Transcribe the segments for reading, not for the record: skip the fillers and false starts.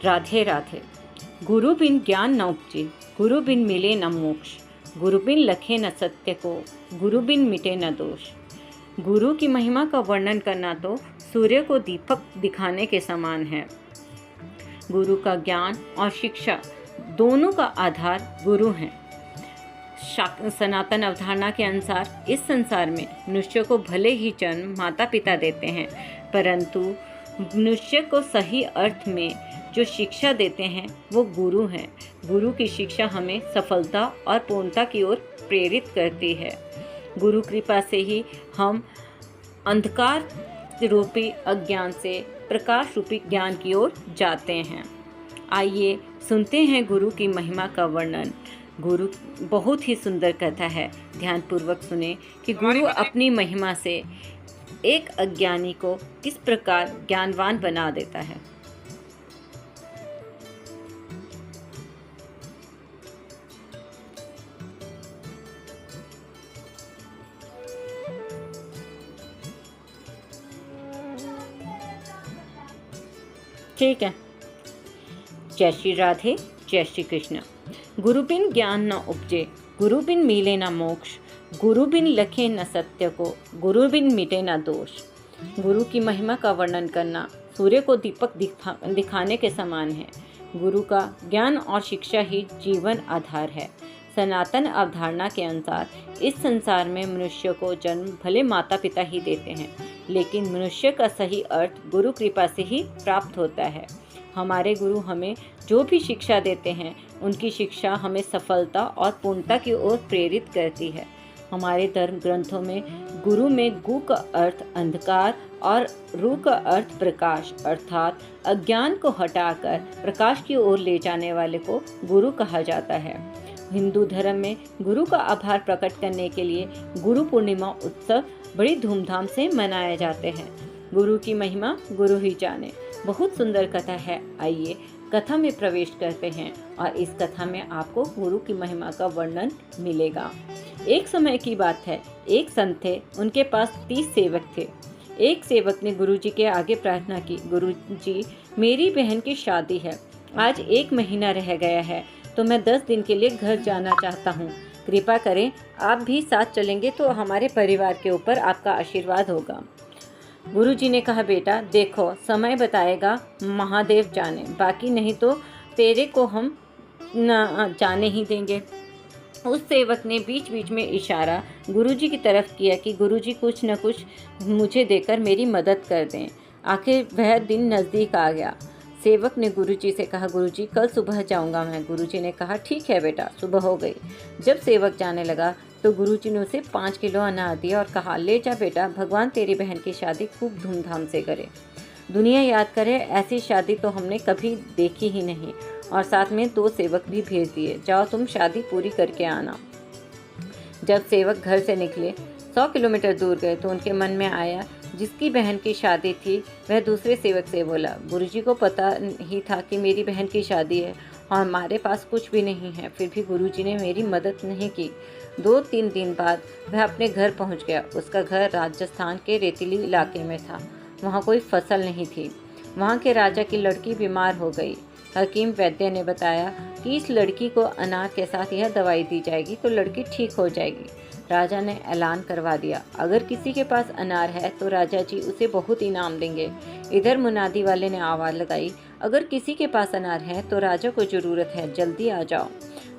राधे राधे। गुरु बिन ज्ञान न उपजे, गुरु बिन मिले न मोक्ष, गुरु बिन लखे न सत्य को, गुरु बिन मिटे न दोष। गुरु की महिमा का वर्णन करना तो सूर्य को दीपक दिखाने के समान है। गुरु का ज्ञान और शिक्षा दोनों का आधार गुरु हैं। सनातन अवधारणा के अनुसार इस संसार में मनुष्य को भले ही जन्म माता पिता देते हैं, परंतु मनुष्य को सही अर्थ में जो शिक्षा देते हैं वो गुरु हैं। गुरु की शिक्षा हमें सफलता और पूर्णता की ओर प्रेरित करती है। गुरु कृपा से ही हम अंधकार रूपी अज्ञान से प्रकाश रूपी ज्ञान की ओर जाते हैं। आइए सुनते हैं गुरु की महिमा का वर्णन। गुरु बहुत ही सुंदर कथा है, ध्यानपूर्वक सुने कि गुरु अपनी महिमा से एक अज्ञानी को किस प्रकार ज्ञानवान बना देता है। ठीक है। जय श्री राधे, जय श्री कृष्ण। गुरु बिन ज्ञान न उपजे, गुरु बिन मिले न मोक्ष, गुरु बिन लखे न सत्य को, गुरु बिन मिटे न दोष। गुरु की महिमा का वर्णन करना सूर्य को दीपक दिखाने के समान है। गुरु का ज्ञान और शिक्षा ही जीवन आधार है। सनातन अवधारणा के अनुसार इस संसार में मनुष्य को जन्म भले माता पिता ही देते हैं, लेकिन मनुष्य का सही अर्थ गुरु कृपा से ही प्राप्त होता है। हमारे गुरु हमें जो भी शिक्षा देते हैं, उनकी शिक्षा हमें सफलता और पूर्णता की ओर प्रेरित करती है। हमारे धर्म ग्रंथों में गुरु में गु का अर्थ अंधकार और रु का अर्थ प्रकाश, अर्थात अज्ञान को हटाकर प्रकाश की ओर ले जाने वाले को गुरु कहा जाता है। हिंदू धर्म में गुरु का आभार प्रकट करने के लिए गुरु पूर्णिमा उत्सव बड़ी धूमधाम से मनाए जाते हैं। गुरु की महिमा गुरु ही जाने। बहुत सुंदर कथा है। आइए कथा में प्रवेश करते हैं और इस कथा में आपको गुरु की महिमा का वर्णन मिलेगा। एक समय की बात है, एक संत थे, उनके पास 30 सेवक थे। एक सेवक ने गुरुजी के आगे प्रार्थना की, गुरुजी मेरी बहन की शादी है, आज 1 महीना रह गया है, तो मैं 10 दिन के लिए घर जाना चाहता हूँ, कृपा करें आप भी साथ चलेंगे तो हमारे परिवार के ऊपर आपका आशीर्वाद होगा। गुरुजी ने कहा, बेटा देखो समय बताएगा, महादेव जाने, बाकी नहीं तो तेरे को हम न जाने ही देंगे। उस सेवक ने बीच बीच में इशारा गुरुजी की तरफ किया कि गुरुजी कुछ न कुछ मुझे देकर मेरी मदद कर दें। आखिर वह दिन नज़दीक आ गया। सेवक ने गुरुजी से कहा, गुरुजी कल सुबह जाऊंगा मैं। गुरुजी ने कहा, ठीक है बेटा। सुबह हो गई। जब सेवक जाने लगा तो गुरुजी ने उसे 5 किलो अनार दिया और कहा, ले जा बेटा, भगवान तेरी बहन की शादी खूब धूमधाम से करे, दुनिया याद करे, ऐसी शादी तो हमने कभी देखी ही नहीं। और साथ में 2 सेवक भी भेज दिए, जाओ तुम शादी पूरी करके आना। जब सेवक घर से निकले 100 किलोमीटर दूर गए तो उनके मन में आया, जिसकी बहन की शादी थी वह दूसरे सेवक से बोला, गुरुजी को पता ही था कि मेरी बहन की शादी है और हमारे पास कुछ भी नहीं है, फिर भी गुरुजी ने मेरी मदद नहीं की। 2-3 दिन बाद वह अपने घर पहुंच गया। उसका घर राजस्थान के रेतीली इलाके में था। वहाँ कोई फसल नहीं थी। वहाँ के राजा की लड़की बीमार हो गई। हकीम वैद्य ने बताया कि इस लड़की को अनार के साथ यह दवाई दी जाएगी तो लड़की ठीक हो जाएगी। राजा ने ऐलान करवा दिया, अगर किसी के पास अनार है तो राजा जी उसे बहुत इनाम देंगे। इधर मुनादी वाले ने आवाज़ लगाई, अगर किसी के पास अनार है तो राजा को ज़रूरत है, जल्दी आ जाओ।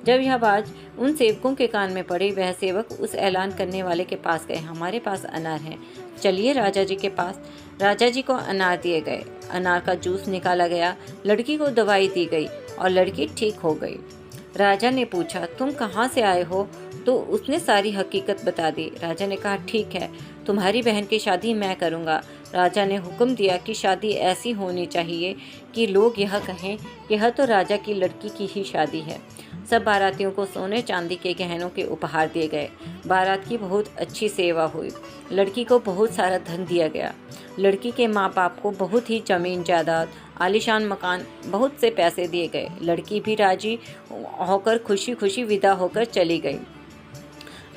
जब यह आवाज़ उन सेवकों के कान में पड़ी, वह सेवक उस ऐलान करने वाले के पास गए, हमारे पास अनार है, चलिए राजा जी के पास। राजा जी को अनार दिए गए, अनार का जूस निकाला गया, लड़की को दवाई दी गई और लड़की ठीक हो गई। राजा ने पूछा, तुम कहाँ से आए हो? तो उसने सारी हकीकत बता दी। राजा ने कहा, ठीक है, तुम्हारी बहन की शादी मैं करूँगा। राजा ने हुक्म दिया कि शादी ऐसी होनी चाहिए कि लोग यह कहें कि यह तो राजा की लड़की की ही शादी है। सब बारातियों को सोने चांदी के गहनों के उपहार दिए गए। बारात की बहुत अच्छी सेवा हुई। लड़की को बहुत सारा धन दिया गया। लड़की के माँ बाप को बहुत ही ज़मीन जायदाद, आलीशान मकान, बहुत से पैसे दिए गए। लड़की भी राजी होकर खुशी खुशी विदा होकर चली गई।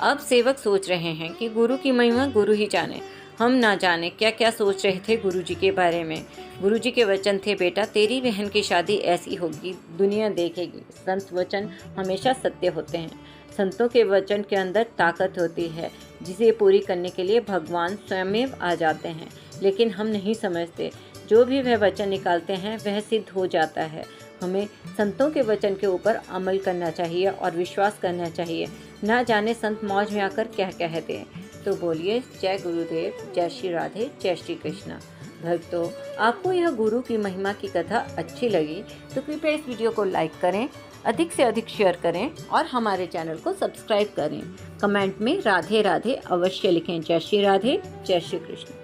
अब सेवक सोच रहे हैं कि गुरु की महिमा गुरु ही जाने। हम ना जाने क्या क्या सोच रहे थे गुरुजी के बारे में। गुरुजी के वचन थे, बेटा तेरी बहन की शादी ऐसी होगी, दुनिया देखेगी। संत वचन हमेशा सत्य होते हैं। संतों के वचन के अंदर ताकत होती है, जिसे पूरी करने के लिए भगवान स्वयं आ जाते हैं। लेकिन हम नहीं समझते, जो भी वह वचन निकालते हैं वह सिद्ध हो जाता है। हमें संतों के वचन के ऊपर अमल करना चाहिए और विश्वास करना चाहिए। ना जाने संत मौज में आकर क्या कहते हैं। तो बोलिए जय गुरुदेव, जय श्री राधे, जय श्री कृष्णा। भक्तों, आपको यह गुरु की महिमा की कथा अच्छी लगी तो कृपया इस वीडियो को लाइक करें, अधिक से अधिक शेयर करें और हमारे चैनल को सब्सक्राइब करें। कमेंट में राधे राधे अवश्य लिखें। जय श्री राधे, जय श्री कृष्ण।